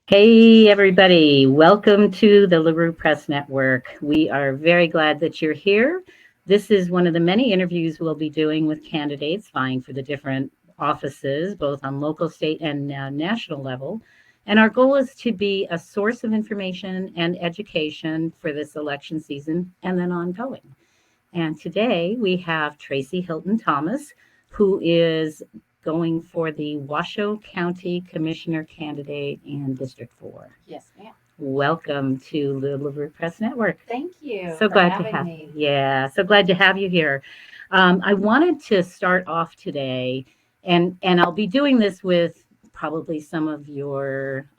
Hey, everybody. Welcome to the LeRue Press Network. We are very glad that you're here. This is one of the many interviews we'll be doing with candidates vying for the different offices, both on local, state, and national level. And our goal is to be a source of information and education for this election season and then ongoing. And today we have Tracey Hilton-Thomas, who is going for the Washoe County Commissioner candidate in District 4. Yes, ma'am. Welcome to the LeRue Press Network. Thank you So for glad to having have me. Yeah, so glad to have you here. I wanted to start off today, and I'll be doing this with probably some of your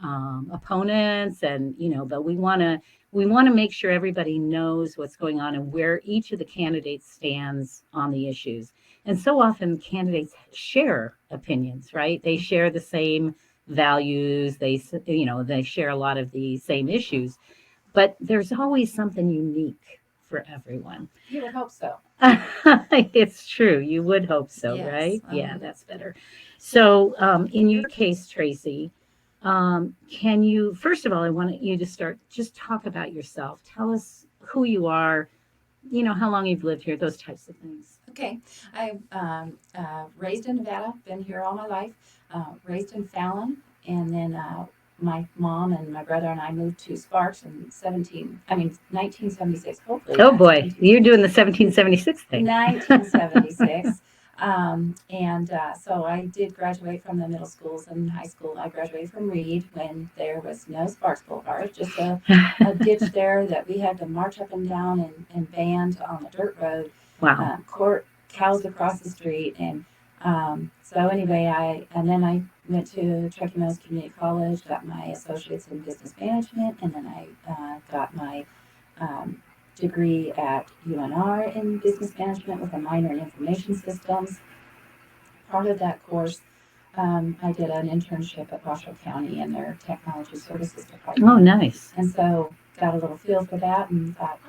opponents, and but we want to make sure everybody knows what's going on and where each of the candidates stands on the issues. And so often candidates share opinions, right? They share the same values. They share a lot of the same issues, but there's always something unique for everyone. You would hope so. It's true. You would hope so, Yes. right? Yeah, that's better. So, in your case, Tracey, can you, first of all, I want you to start, just talk about yourself. Tell us who you are, how long you've lived here, those types of things. Okay. I raised in Nevada, been here all my life. Raised in Fallon, and then my mom and my brother and I moved to Sparks in 1976. Hopefully. Oh boy, you're doing the 1776 thing. 1976. So I did graduate from the middle schools and high school. I graduated from Reed when there was no Sparks Boulevard, just a ditch there that we had to march up and down and band on the dirt road. Wow. Court cows across the street, and so anyway, I went to Truckee Mills Community College, got my associates in business management, and then I got my degree at UNR in business management with a minor in information systems. Part of that course, I did an internship at Washoe County in their technology services department. Oh, nice. And so got a little feel for that and thought,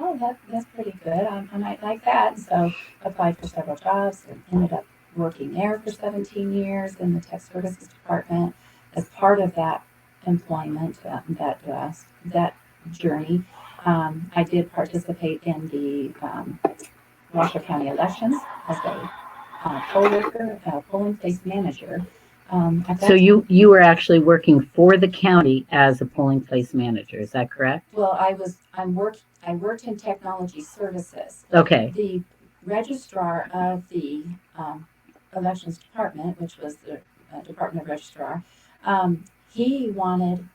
that's pretty good. I might like that. And so applied for several jobs and ended up working there for 17 years in the tech services department. As part of that employment, that journey, I did participate in the Washoe County elections as a poll worker, polling place manager. So you were actually working for the county as a polling place manager, is that correct? Well, I worked in technology services. Okay. The registrar of the elections department, which was the Department of Registrar, he wanted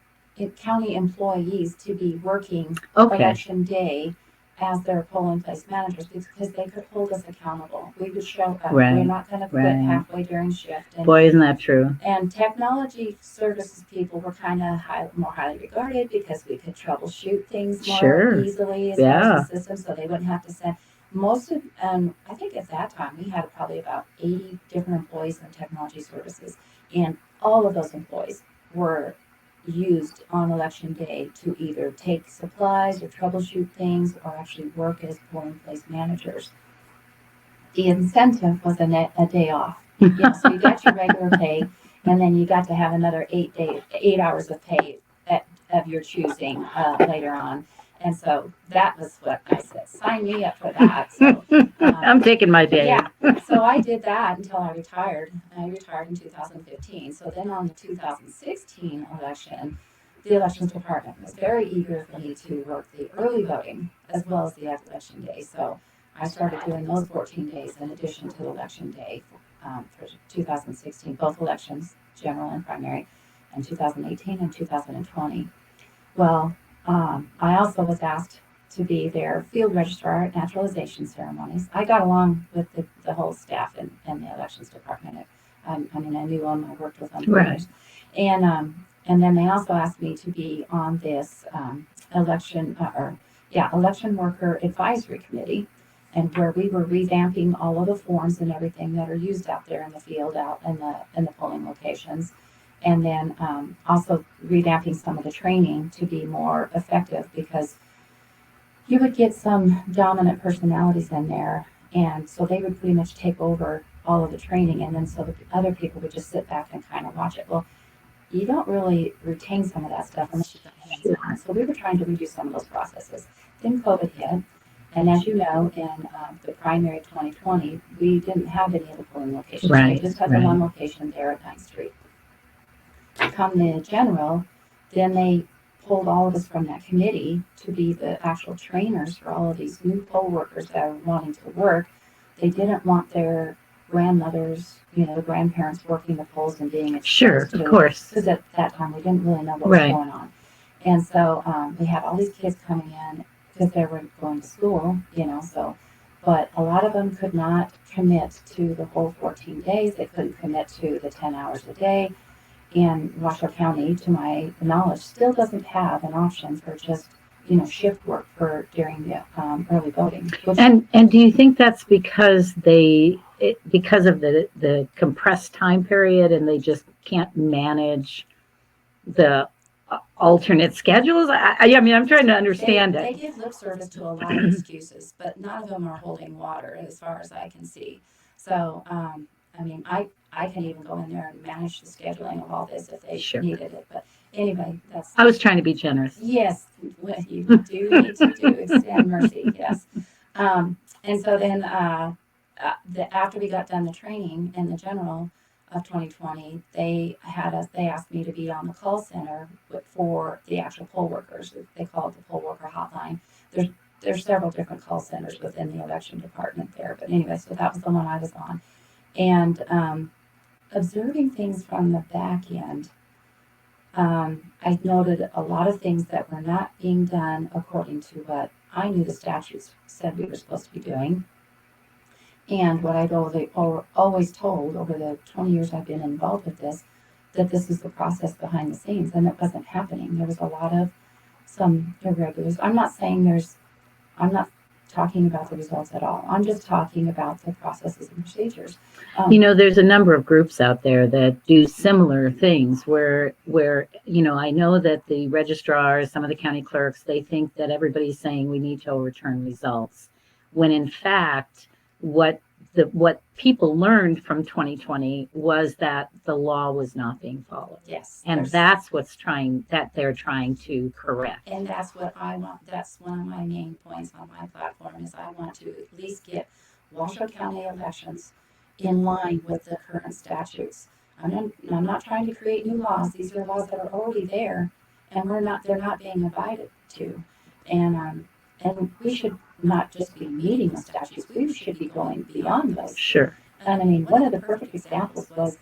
county employees to be working election day as their polling place managers because they could hold us accountable. We would show up. Right. We're not going to quit halfway during shift. Boy, isn't that true? And technology services people were kind of more highly regarded because we could troubleshoot things more easily as far as the system, so they wouldn't have to send most of. I think at that time we had probably about 80 different employees in technology services, and all of those employees were used on election day to either take supplies or troubleshoot things or actually work as polling place managers. The incentive was a day off. So you got your regular pay, and then you got to have another 8 hours of pay of your choosing later on. And so that was what I said. Sign me up for that. So I'm taking my day. Yeah. So I did that until I retired. I retired in 2015. So then on the 2016 election, the elections department was very eager for me to work the early voting as well as the election day. So I started doing those 14 days in addition to election day for 2016, both elections, general and primary, and 2018 and 2020. Well, I also was asked to be their field registrar at naturalization ceremonies. I got along with the whole staff in the elections department. I knew them, I worked with them for years. And then they also asked me to be on this election worker advisory committee, and where we were revamping all of the forms and everything that are used out there in the field, out in the polling locations. And then also revamping some of the training to be more effective, because you would get some dominant personalities in there, and so they would pretty much take over all of the training, and then so the other people would just sit back and kind of watch it. Well, you don't really retain some of that stuff unless you've got hands on. So we were trying to redo some of those processes. Then COVID hit, and as you know, in the primary of 2020, we didn't have any of the polling locations. Right, We just had the one location there at 9th Street. Come the general, then they pulled all of us from that committee to be the actual trainers for all of these new poll workers that are wanting to work. They didn't want their grandmothers, grandparents working the polls and being exposed Sure, to of course. because at that time we didn't really know what was going on. And so we had all these kids coming in because they were going to school, but a lot of them could not commit to the whole 14 days. They couldn't commit to the 10 hours a day. And Washoe County, to my knowledge, still doesn't have an option for just, shift work for during the early voting. And do you think that's because because of the compressed time period and they just can't manage the alternate schedules? I mean, I'm trying to understand They it. give lip service to a lot of excuses, but none of them are holding water as far as I can see. So, I mean, I can even go in there and manage the scheduling of all this if they needed it. But anyway, I was trying to be generous. Yes, what you do need to do, extend mercy, yes. And so then after we got done the training in the general of 2020, they asked me to be on the call center for the actual poll workers. They call it the poll worker hotline. There's several different call centers within the election department there. But anyway, so that was the one I was on. And observing things from the back end, I noted a lot of things that were not being done according to what I knew the statutes said we were supposed to be doing. And what I'd always told over the 20 years I've been involved with this, that this is the process behind the scenes, and it wasn't happening. There was a lot of some irregulars. I'm not talking about the results at all. I'm just talking about the processes and procedures. There's a number of groups out there that do similar things where I know that the registrars, some of the county clerks, they think that everybody's saying we need to overturn results, when in fact what people learned from 2020 was that the law was not being followed. Yes. And that's they're trying to correct. And that's what I want. That's one of my main points on my platform is I want to at least get Washoe County elections in line with the current statutes. I'm not trying to create new laws. These are laws that are already there, and they're not being abided to. And we should not just be meeting the statutes. We should be going beyond those. Sure. And I mean, one of the perfect examples was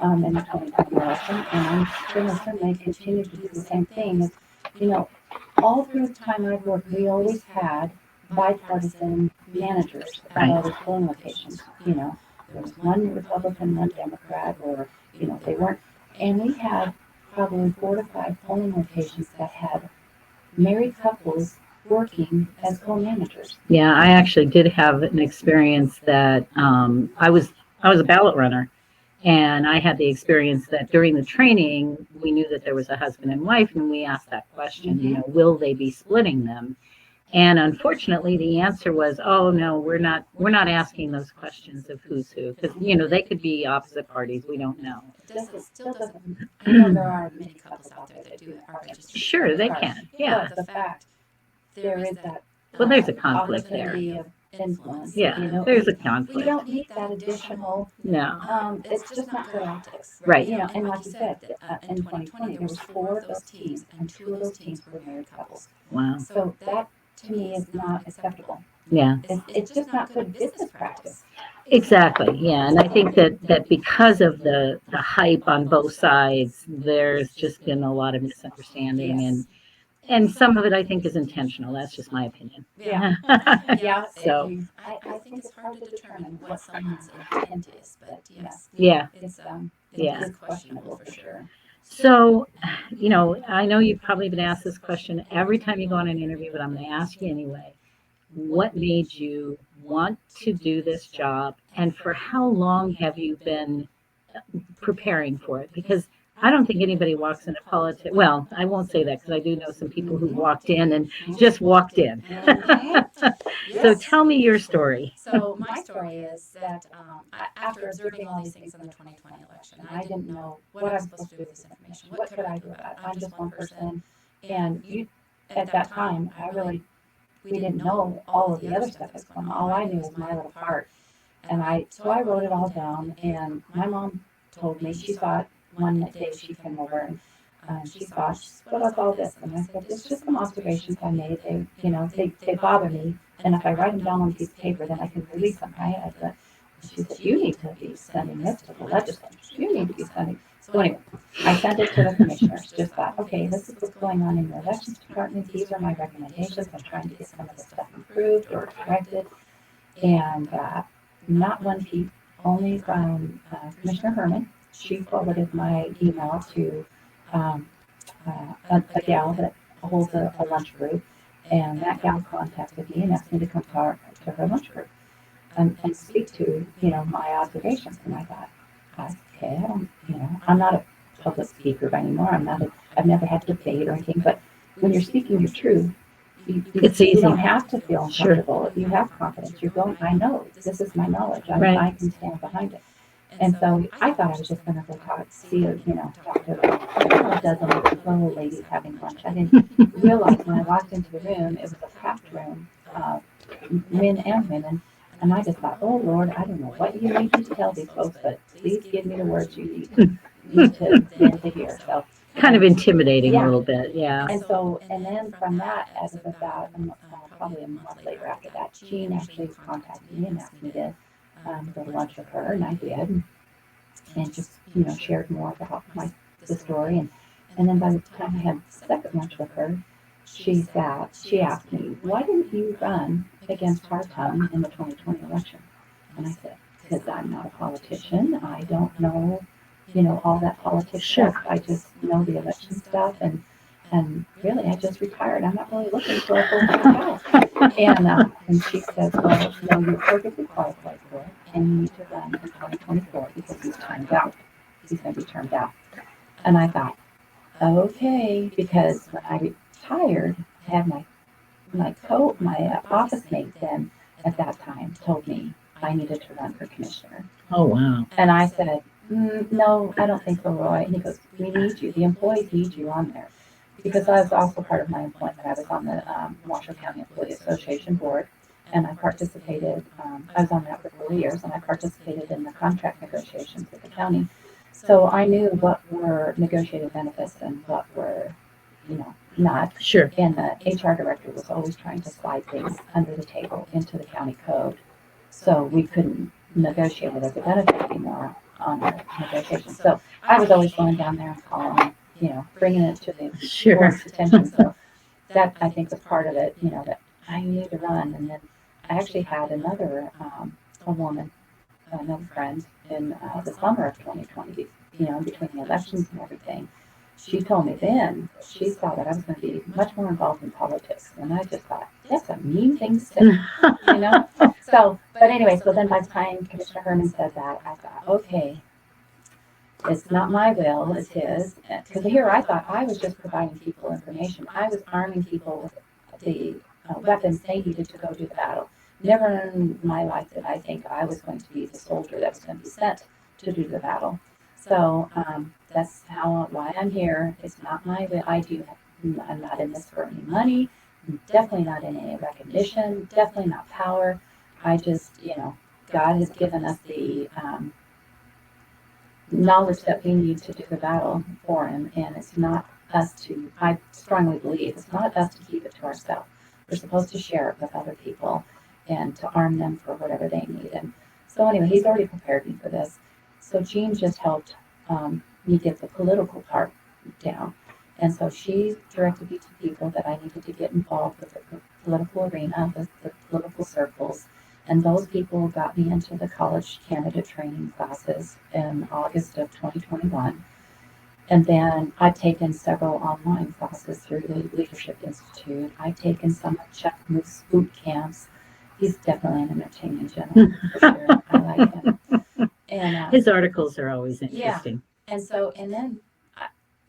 in the 2020 election, and I'm sure they continue to do the same thing. Is, all through the time I've worked, we always had bipartisan managers at all the polling locations. There was one Republican, one Democrat, or, they weren't. And we had probably 4 to 5 polling locations that had married couples working as co-managers. Yeah, I actually did have an experience that I was a ballot runner, and I had the experience that during the training, we knew that there was a husband and wife, and we asked that question, will they be splitting them? And unfortunately, the answer was, oh no, we're not asking those questions of who's who, because they could be opposite parties. We don't know. It still doesn't. I know there are many couples out there that do are registered. Sure, they can. Yeah. But the fact there is that. Well, there's a conflict there. Of influence. Yeah, there's a conflict. We don't need that additional. No. It's just not good optics. Right. And like you said, in 2020 there was 4 of those teams, and 2 of those teams were married couples. Wow. So that, to me, is not acceptable. Yeah. It's just not good business practice. Exactly. Yeah. And I think that because of the hype on both sides, there's just been a lot of misunderstanding. Yes. And some of it, I think, is intentional. That's just my opinion. Yeah. Yeah. So I think it's hard to determine what someone's intent is, but yes. Yeah. It's questionable for sure. So, I know you've probably been asked this question every time you go on an interview, but I'm going to ask you anyway. What made you want to do this job, and for how long have you been preparing for it? Because I don't think anybody walks into politics. Well, I won't say that because I do know some people who walked in and just walked in. So Yes. tell me your story. So my story is that after observing all these things in the 2020 election, I didn't know what I was supposed to do with this information. What could I do about it? I'm just one person, and at that time, we didn't know all of the other stuff that's going on. All I knew was my little part, and so I wrote it all down. And my mom told me, she saw it one day. She came over and she saw, she said, what is all this? And I said, it's just some observations I made. They bother me. And if I write them down on a piece of paper, then I can release them, right? I said, she said, you need to be sending this to the legislatures. You need to be sending. So anyway, I sent it to the commissioners. Just thought, okay, this is what's going on in your elections department. These are my recommendations. I'm trying to get some of this stuff improved or corrected. And not one peep, only from Commissioner Herman. She forwarded my email to a gal that holds a lunch group, and that gal contacted me and asked me to come to her lunch group and speak to, my observations. And I thought, okay, I'm not a public speaker anymore. I've never had to debate or anything, but when you're speaking your truth, It's easy. you don't have to feel Sure. uncomfortable. You have confidence. You're going, I know, this is my knowledge. Right. I can stand behind it. And so I thought I was just going to go talk to a dozen little ladies having lunch. I didn't realize when I walked into the room, it was a packed room, men and women. And I just thought, oh Lord, I don't know what you need to tell these folks, but please give me the words you need to hear. So Kind of intimidating Yeah. a little bit, yeah. and then from that, as of about probably a month later after that, Jean actually contacted me and asked me to go to lunch with her, and I did, and just shared more about the story, and then by the time I had the second lunch with her, she asked me, why didn't you run against Hartung in the 2020 election? And I said, because I'm not a politician. I don't know all that politics Sure. stuff. I just know the election stuff, and really, I just retired. I'm not really looking for a full-time job. And she said, well, no, you're perfectly qualified for it, and you need to run in 2024 because he's timed out. He's going to be termed out. And I thought, okay, because when I retired, I had my office mate then at that time told me I needed to run for commissioner. Oh, wow. And I said, no, I don't think so, Roy. And he goes, we need you. The employees need you on there. Because I was also part of my employment. I was on the Washoe County Employee Association board, and I participated, I was on that for 4 years, and I participated in the contract negotiations with the county. So I knew what were negotiated benefits and what were, not. Sure. And the HR director was always trying to slide things under the table into the county code. So we couldn't negotiate it as a benefit anymore on our negotiations. So I was always going down there and calling, bringing it to the Sure. board's attention. So that, I think, was part of it, that I needed to run. And then I actually had another, a woman, another friend in the summer of 2020, between the elections and everything. She told me then she saw that I was going to be much more involved in politics. And I just thought, that's a mean thing to say, So, but anyway, so then by the time Commissioner Herman said that, I thought, okay, it's not my will, it's his. Because here I thought I was just providing people information. I was arming people with the weapons they needed to go do the battle. Never in my life did I think I was going to be the soldier that was going to be sent to do the battle. So that's why I'm here. It's not my will. I'm not in this for any money. I'm definitely not in any recognition. Definitely not power. I just, God has given us the knowledge that we need to do the battle for him, and it's not us to, I strongly believe, it's not us to keep it to ourselves. We're supposed to share it with other people and to arm them for whatever they need. And so anyway, he's already prepared me for this. So Jean just helped me get the political part down. And so she directed me to people that I needed to get involved with the political arena, the political circles. And those people got me into the college candidate training classes in August of 2021. And then I've taken several online classes through the Leadership Institute. I've taken some of Chuck Moose's boot camps. He's definitely an entertaining gentleman, for sure. I like him. And His articles are always interesting. And then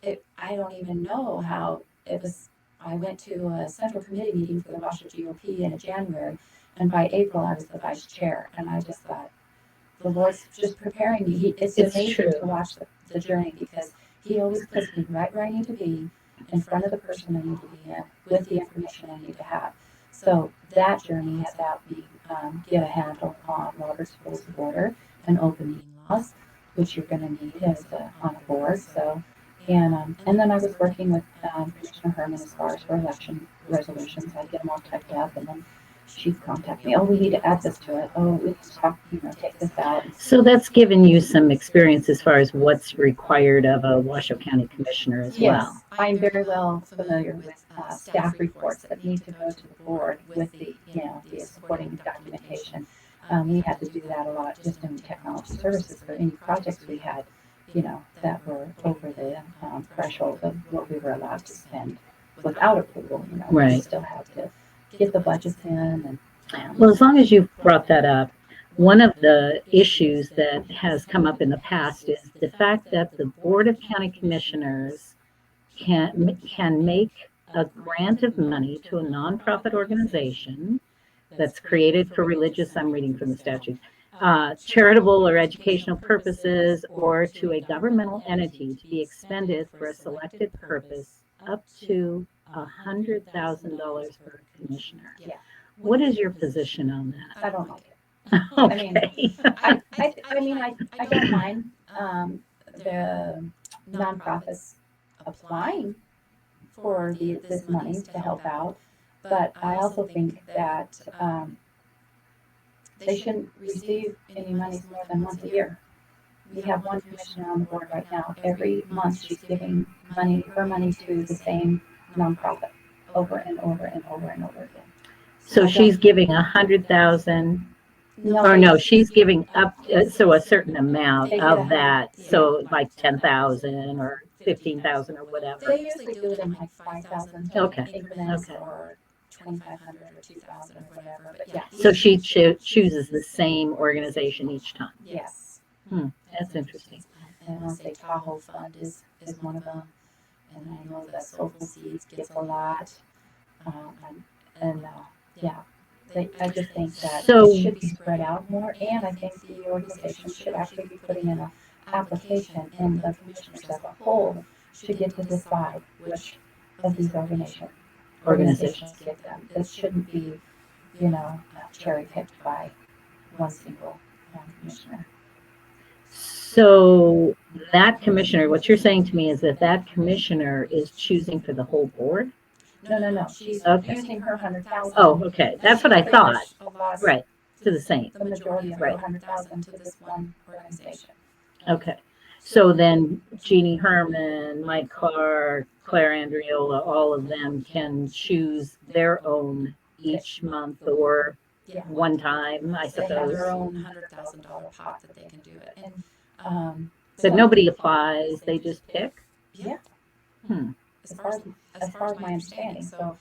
I don't even know how it was. I went to a central committee meeting for the Washoe GOP in January, and by April I was the vice chair, and I just thought, the Lord's just preparing me. It's amazing true. to watch the journey, because He always puts me right where I need to be, in front of the person I need to be in, with the information I need to have. So that journey has helped me get a handle on Robert's Rules of Order and open meeting laws, which you're going to need as on a board. So, and then I was working with Commissioner Herman as far as for election resolutions. I get them all typed up, and then she'd contact me. Oh, we need to add this to it. Oh, we need to talk, take this out. So that's given you some experience as far as what's required of a Washoe County Commissioner as Yes, well. I'm very well familiar with staff reports that need to go to the board with the, the supporting documentation. We had to do that a lot just in technology services for any projects we had, that were over the threshold of what we were allowed to spend without approval. Right. We still had to get the budgets in and Well, as long as you've brought that up, one of the issues that has come up in the past is the fact that the Board of County Commissioners can make a grant of money to a nonprofit organization that's created for religious, I'm reading from the statute, charitable or educational purposes, or to a governmental entity to be expended for a selected purpose up to $100,000 per commissioner. Yeah. What is your position on that? I don't like it. Okay. I don't mind the nonprofits applying for this money to help out, but I also think that they shouldn't receive any money more than once a year. We have one commissioner on the board right now. Every month she's giving her money to the same nonprofit over and over and over and over again. So she's giving 100,000. Or no, she's giving up, so a certain amount of that, so like 10,000 or 15,000 or whatever. They usually do it in like 5,000 Okay. increments, or 2,500 or 2,000 or whatever. But yeah. So she chooses the same organization each time. Yes. That's interesting. And I want to say Tahoe Fund is one of them, and I know that Soulful Seeds gets a lot, yeah. I just think that it should be spread out more, and I think the organization should actually be putting in an application, and the commissioners as a whole should get to decide which of these organizations get them. It shouldn't be, cherry picked by one single commissioner. So that commissioner, what you're saying to me is that commissioner is choosing for the whole board? No. She's using her 100,000. Oh, okay. That's what I thought. Right. To the same. The majority of her 100,000 to this one organization. Okay. So then Jeannie Herman, Mike Clark, Claire Andriola, all of them can choose their own each month or one time, I suppose. They have their own $100,000 pot that they can do it. And but nobody applies, they just pick? Yeah. As far as my understanding. So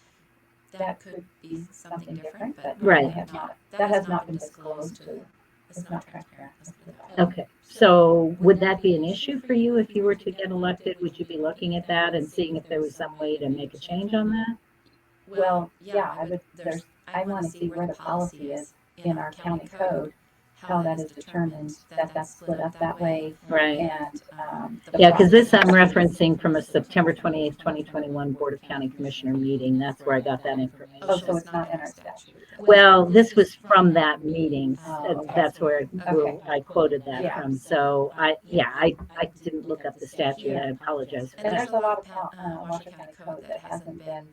that could be something different, but that has not been disclosed to. It's not transparent. Okay. So would that be an issue for you if you were to get elected? Would you be looking at that and seeing if there was some way to make a change on that? Well, yeah, I would. I want to see where the policy is in our county code, how that is determined, that that's split up that way. Right. And because this I'm referencing from a September 28th, 2021 Board of County Commissioner meeting. That's where I got that information. Oh, so it's not in our statute. Well, this was from that meeting. That's where I quoted that from. So I didn't look up the statute. I apologize for and that. There's a lot of Washoe County code that hasn't been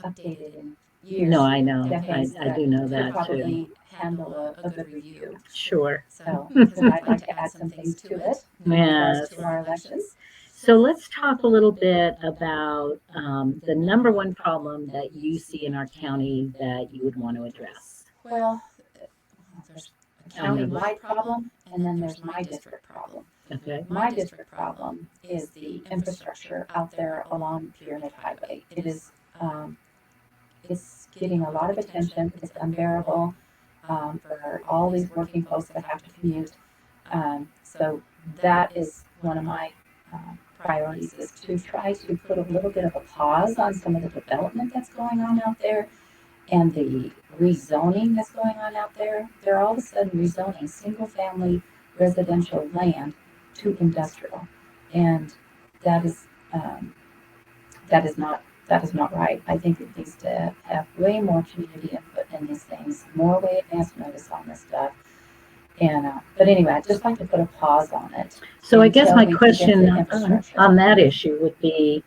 updated in years. No, I know. I do know that probably too. Handle a good review. Sure. So I'd like to add some things to it. Yes. To our elections. So let's talk a little bit about the number one problem that you see in our county that you would want to address. Well, there's a county-wide problem, and then there's my district problem. Okay. My district problem is the infrastructure out there along Pyramid Highway. It is, it's getting a lot of attention. It's unbearable for all these working folks that have to commute. So that is one of my priorities is to try to put a little bit of a pause on some of the development that's going on out there and the rezoning that's going on out there. They're all of a sudden rezoning single-family residential land to industrial, and that is that is not right. I think it needs to have way more community input in these things, more way advance notice on this stuff. And but anyway, I'd just like to put a pause on it. So I guess until my we can get question the infrastructure. on that issue would be,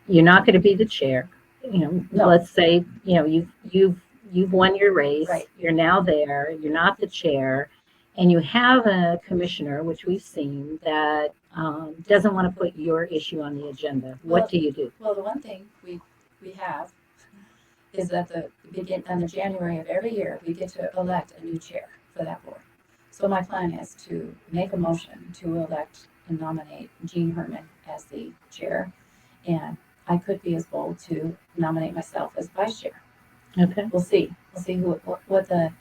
you're not going to be the chair. No. Let's say, you've won your race. Right. You're now there. You're not the chair, and you have a commissioner, which we've seen, that doesn't want to put your issue on the agenda. What do you do? Well, the one thing we have is that on the January of every year, we get to elect a new chair for that board. So my plan is to make a motion to elect and nominate Jean Herman as the chair, and I could be as bold to nominate myself as vice chair. Okay. We'll see. We'll see what the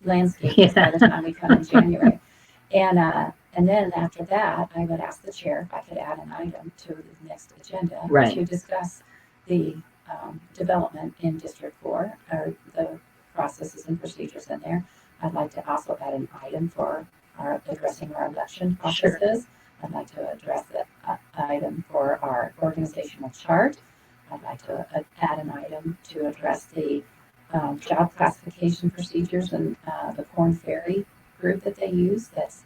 landscape is by the time we come in January. And then after that, I would ask the chair if I could add an item to the next agenda Right. to discuss the development in District 4, or the processes and procedures in there. I'd like to also add an item for addressing our election processes. Sure. I'd like to address the item for our organizational chart. I'd like to add an item to address the job classification procedures and the Corn Ferry group that they use that's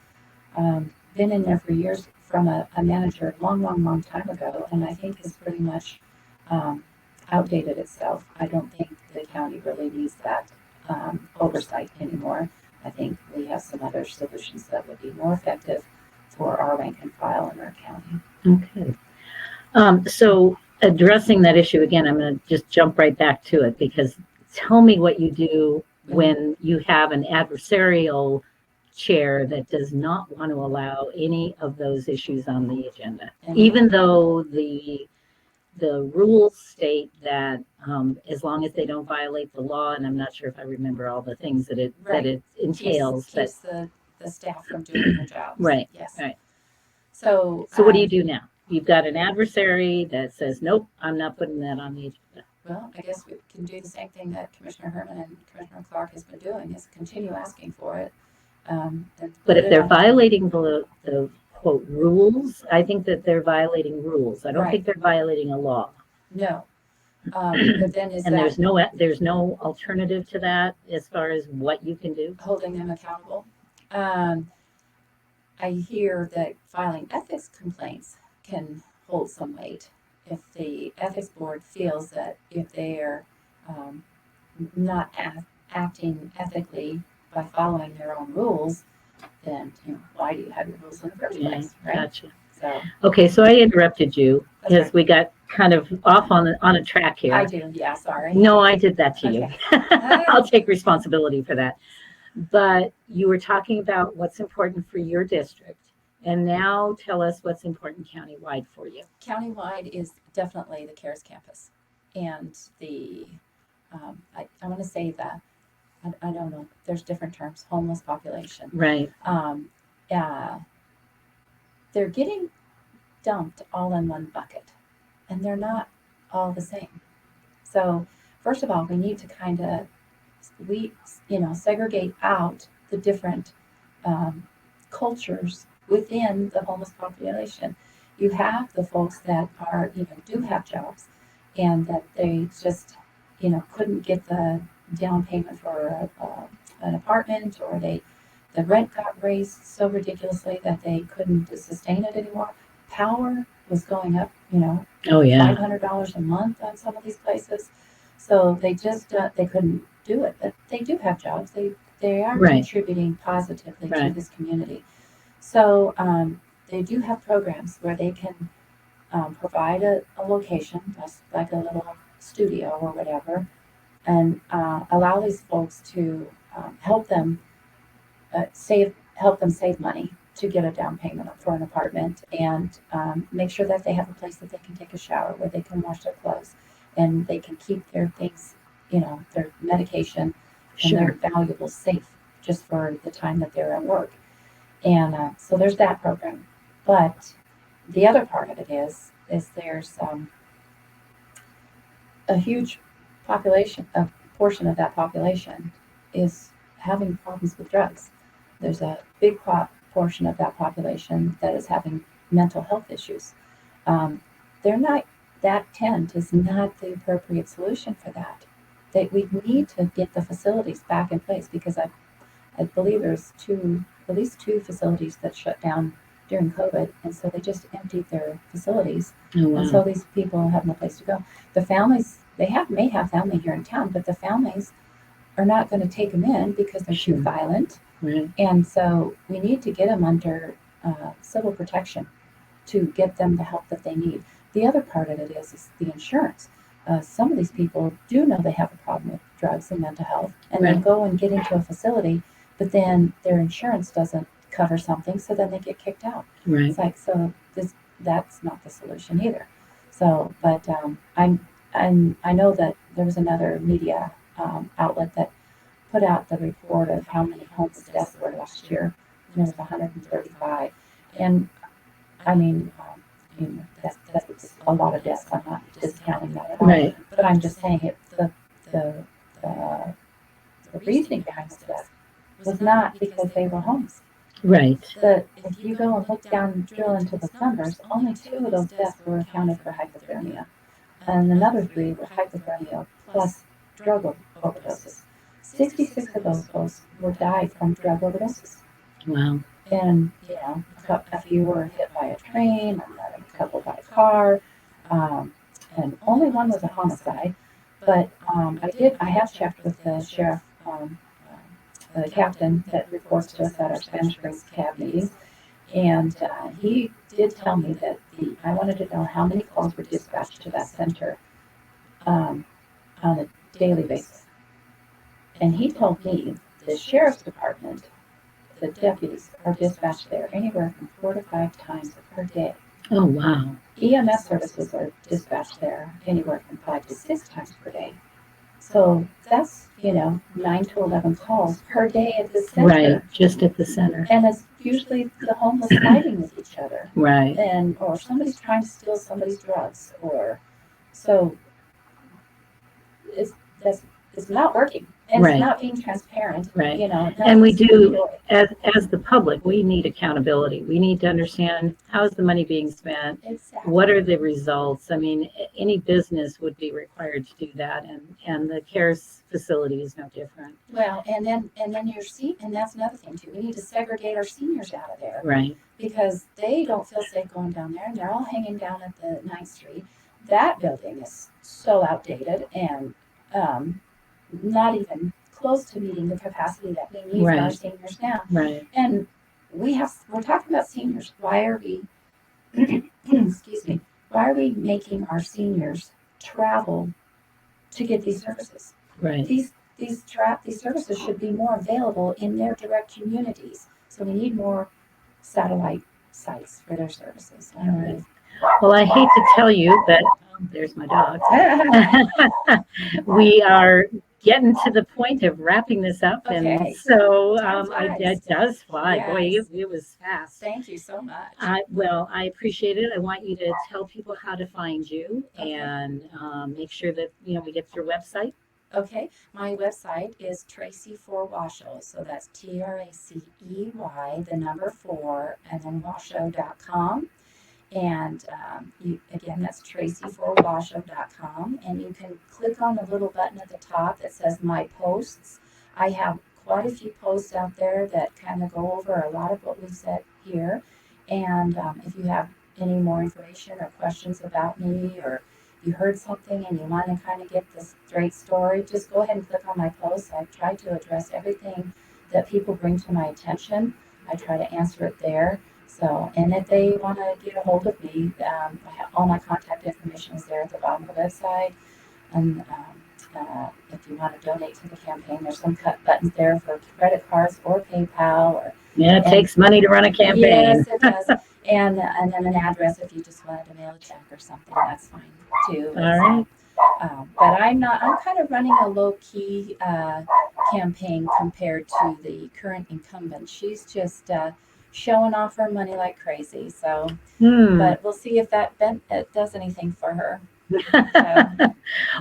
been in there for years from a manager long time ago, and I think is pretty much outdated itself. I don't think the county really needs that oversight anymore. I think we have some other solutions that would be more effective for our rank and file in our county. Okay. So addressing that issue again, I'm going to just jump right back to it, because tell me what you do when you have an adversarial chair that does not want to allow any of those issues on the agenda, even though the rules state that as long as they don't violate the law, and I'm not sure if I remember all the things that it entails, keeps the staff from doing their jobs. Right. Yes. Right. So what do you do now? You've got an adversary that says, nope, I'm not putting that on the agenda. Well, I guess we can do the same thing that Commissioner Herman and Commissioner Clark has been doing, is continue asking for it. But if they're violating the quote rules, I think that they're violating rules. I don't think they're violating a law. No. But then there's no alternative to that as far as what you can do? Holding them accountable. I hear that filing ethics complaints can hold some weight. If the ethics board feels that if they are not acting ethically by following their own rules, then why do you have your rules in the first place? Right? Gotcha. So I interrupted you because we got kind of off on a track here. I do, yeah, sorry. No, I did that to you. I'll take responsibility for that. But you were talking about what's important for your district, and now tell us what's important countywide for you. Countywide is definitely the CARES campus, and the I want to say that I don't know. There's different terms. Homeless population. Right. They're getting dumped all in one bucket, and they're not all the same. So first of all, we need to kind of segregate out the different cultures within the homeless population. You have the folks that are do have jobs, and that they just couldn't get the down payment for an apartment, or the rent got raised so ridiculously that they couldn't sustain it anymore. Power was going up, $500 a month on some of these places. So they just they couldn't do it. But they do have jobs. They are contributing positively to this community. So they do have programs where they can provide a location, that's like a little studio or whatever, and allow these folks to help them save money to get a down payment for an apartment, and make sure that they have a place that they can take a shower, where they can wash their clothes, and they can keep their things, their medication and their valuables safe just for the time that they're at work. And so there's that program. But The other part of it is there's a huge a portion of that population is having problems with drugs. There's a big portion of that population that is having mental health issues. Um, they're not, that tent is not the appropriate solution for that. We need to get the facilities back in place because I believe there's at least two facilities that shut down during COVID, and so they just emptied their facilities, Oh, and so wow. these people have no place to go. The families may have family here in town, but the families are not going to take them in because they're Sure. too violent, Right. and so we need to get them under civil protection to get them the help that they need. The other part of it is the insurance. Some of these people do know they have a problem with drugs and mental health, and they Right. go and get into a facility, but then their insurance doesn't cover something, so then they get kicked out. Right. It's like, so that's not the solution either. So, but I know that there was another media outlet that put out the report of how many homeless deaths were last year. There was 135, and I mean, that's a lot of deaths. I'm not discounting that at all. Right. But I'm just saying the, the, the reasoning behind the death was not because they were homeless. Right. If you go and look down, drill into those numbers, only 2 of those deaths were accounted for hypothermia. And another 3 were hypothermia plus drug overdoses. 66 of those folks died from drug overdoses. Wow. And, a few were hit by a train, a couple by a car, and only one was a homicide. But I have checked with the sheriff, the captain that reports to us at our Spanish Springs cab meetings, and he did tell me that I wanted to know how many calls were dispatched to that center on a daily basis. And he told me the sheriff's department, the deputies are dispatched there anywhere from 4 to 5 times per day. Oh, wow. EMS services are dispatched there anywhere from 5 to 6 times per day. So that's, 9 to 11 calls per day at the center. Right. Just at the center. And it's usually the homeless fighting with each other. Right. Or somebody's trying to steal somebody's drugs, so it's not working. And Right. It's not being transparent. Right. And we do, as the public, we need accountability. We need to understand how is the money being spent? Exactly. What are the results? I mean, any business would be required to do that, and the CARES facility is no different. Well, and then and that's another thing too. We need to segregate our seniors out of there. Right. Because they don't feel safe going down there, and they're all hanging down at the 9th Street. That building is so outdated and not even close to meeting the capacity that we need for our seniors now. Right. And we're talking about seniors. Why are we, excuse me, why are we making our seniors travel to get these services? Right. These services should be more available in their direct communities. So we need more satellite sites for their services. Right. Well, I hate to tell you, but there's my dog. We are getting to the point of wrapping this up, Okay. and so It does fly. Yes. Boy, it was fast. Thank you so much. I appreciate it. I want you to tell people how to find you, and make sure that we get your website. Okay, my website is Tracey for Washoe, so that's TRACEY, the number 4, and then washoe.com. And again, that's TraceyforWashoe.com, and you can click on the little button at the top that says My Posts. I have quite a few posts out there that kind of go over a lot of what we've said here. And if you have any more information or questions about me, or you heard something and you want to kind of get this straight story, just go ahead and click on my posts. I try to address everything that people bring to my attention. I try to answer it there. So, and if they want to get a hold of me, all my contact information is there at the bottom of the website. And if you want to donate to the campaign, there's some cut buttons there for credit cards or PayPal. It takes money to run a campaign. Yes, it does. And then an address if you just wanted to mail a check or something, that's fine too. All right. But I'm kind of running a low-key campaign compared to the current incumbent. She's just showing off her money like crazy. So, Hmm. but we'll see if it does anything for her. So,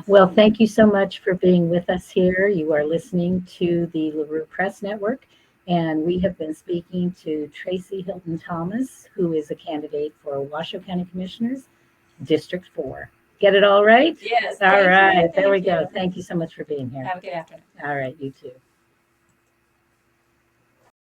Well, thank you so much for being with us here. You are listening to the LeRue Press Network, and we have been speaking to Tracey Hilton-Thomas, who is a candidate for Washoe County Commissioners, District 4. Get it all right? yes, All right, there we thank go. you. Thank you so much for being here. Have a good afternoon. All right, you too.